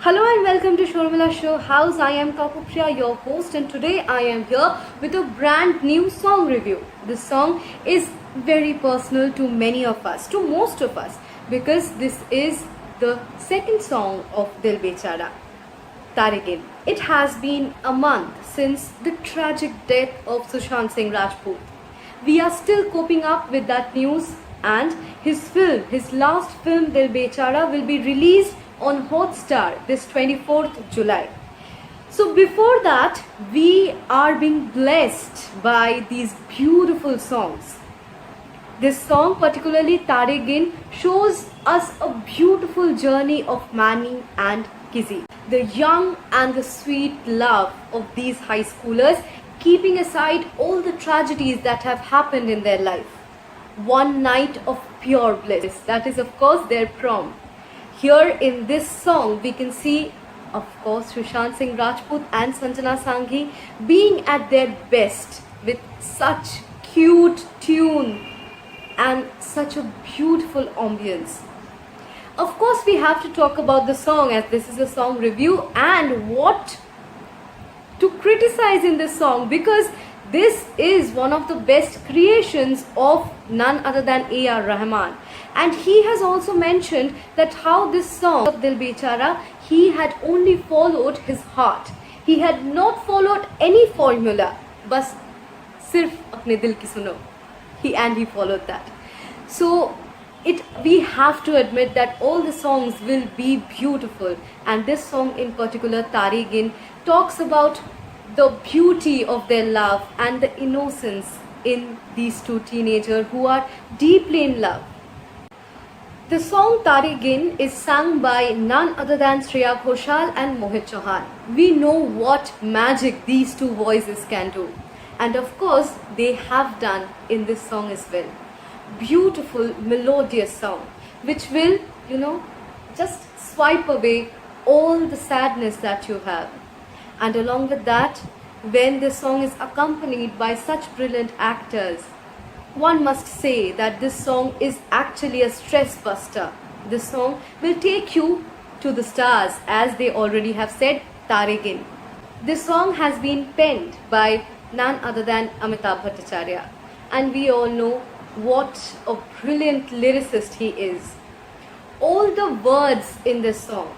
Hello and welcome to Shormila Show House. I am Kakupriya, your host, and today I am here with a brand new song review. This song is very personal to many of us, to most of us, because this is the second song of Dil Bechara, Tare. It has been a month since the tragic death of Sushant Singh Rajput. We are still coping up with that news, and his last film Dil Bechara, will be released on Hotstar this 24th July. So before that, we are being blessed by these beautiful songs. This song, particularly Tare Gin, shows us a beautiful journey of Manny and Kizzy. The young and the sweet love of these high schoolers, keeping aside all the tragedies that have happened in their life. One night of pure bliss, that is of course their prom. Here in this song, we can see, of course, Sushant Singh Rajput and Sanjana Sanghi being at their best with such cute tune and such a beautiful ambience. Of course, we have to talk about the song, as this is a song review, and what to criticize in this song, because this is one of the best creations of none other than A.R. Rahman. And he has also mentioned that how this song of Dil Bechara, he had only followed his heart. He had not followed any formula. Bas sirf apne dil ki suno. He followed that. So we have to admit that all the songs will be beautiful, and this song in particular, Tare Gin, talks about the beauty of their love and the innocence in these two teenagers who are deeply in love. The song Tare Gin is sung by none other than Shreya Ghoshal and Mohit Chauhan. We know what magic these two voices can do, and of course they have done in this song as well. Beautiful melodious song which will, just swipe away all the sadness that you have. And along with that, when this song is accompanied by such brilliant actors, one must say that this song is actually a stress buster. This song will take you to the stars, as they already have said, Tare Gin. This song has been penned by none other than Amitabh Bhattacharya, and we all know what a brilliant lyricist he is. All the words in this song,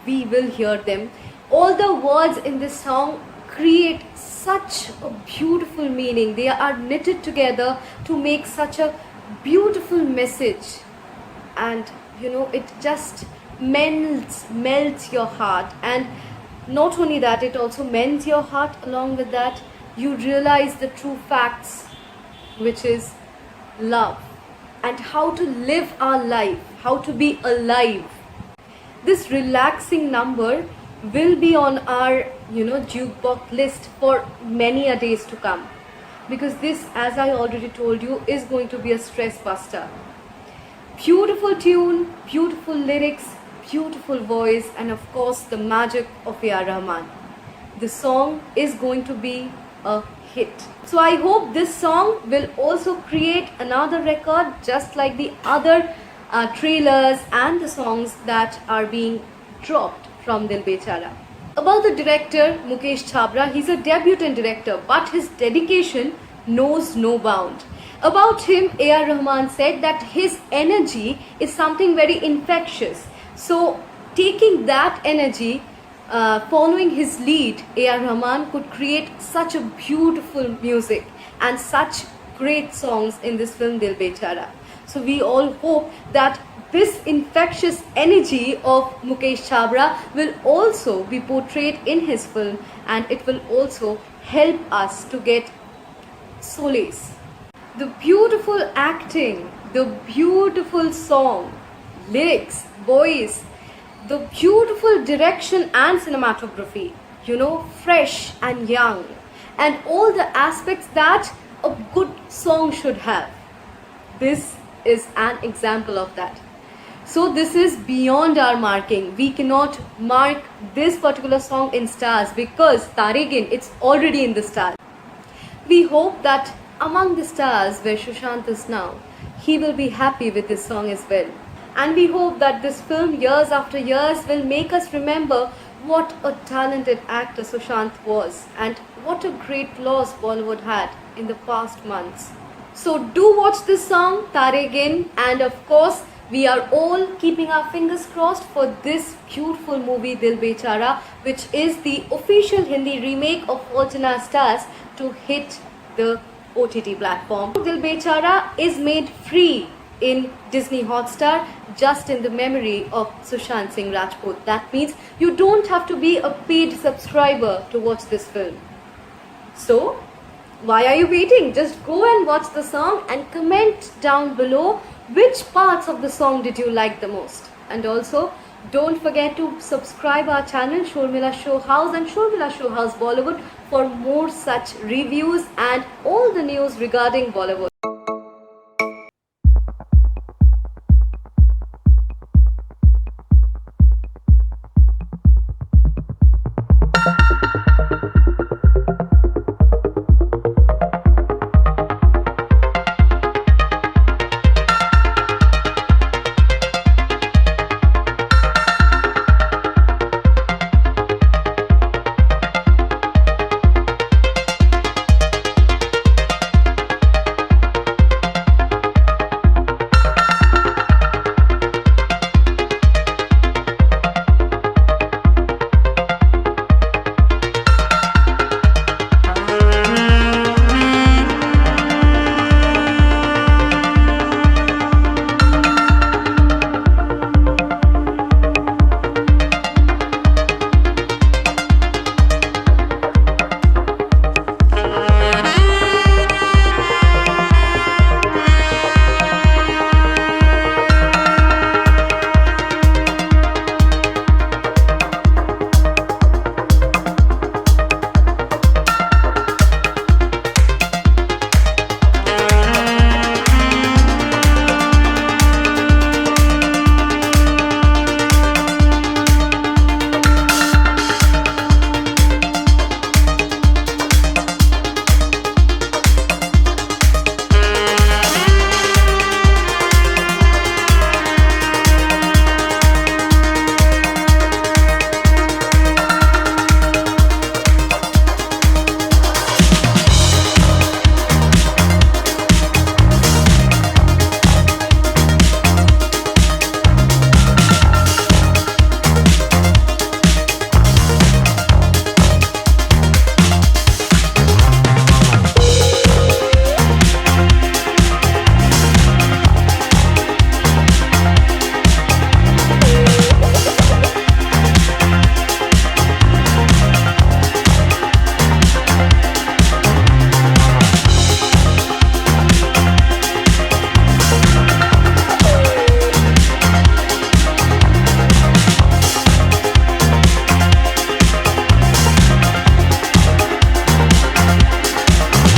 we will hear them. All the words in this song create such a beautiful meaning. They are knitted together to make such a beautiful message, and it just melts your heart. And not only that, it also mends your heart. Along with that, you realize the true facts, which is love and how to live our life, how to be alive. This relaxing number will be on our jukebox list for many a days to come, because this, as I already told you, is going to be a stress buster. Beautiful tune, beautiful lyrics, beautiful voice, and of course the magic of A.R. Rahman. The song is going to be a hit. So I hope this song will also create another record, just like the other trailers and the songs that are being dropped from Dil Bechara. About the director Mukesh Chhabra, he's a debutant director, but his dedication knows no bound. About him, A.R. Rahman said that his energy is something very infectious. So taking that energy, following his lead, A.R. Rahman could create such a beautiful music and such great songs in this film Dil Bechara. So we all hope that this infectious energy of Mukesh Chhabra will also be portrayed in his film, and it will also help us to get solace. The beautiful acting, the beautiful song, lyrics, voice, the beautiful direction and cinematography, fresh and young, and all the aspects that a good song should have. This is an example of that. So this is beyond our marking. We cannot mark this particular song in stars, because Tare Gin, it's already in the stars. We hope that among the stars where Sushant is now, he will be happy with this song as well. And we hope that this film, years after years, will make us remember what a talented actor Sushant was and what a great loss Bollywood had in the past months. So do watch this song, Tare Gin, and of course, we are all keeping our fingers crossed for this beautiful movie Dil Bechara, which is the official Hindi remake of Alternate Stars to hit the OTT platform. Dil Bechara is made free in Disney Hotstar just in the memory of Sushant Singh Rajput. That means you don't have to be a paid subscriber to watch this film. So, why are you waiting? Just go and watch the song and comment down below which parts of the song did you like the most. And also, don't forget to subscribe our channel Shormila Show House and Shormila Show House Bollywood for more such reviews and all the news regarding Bollywood.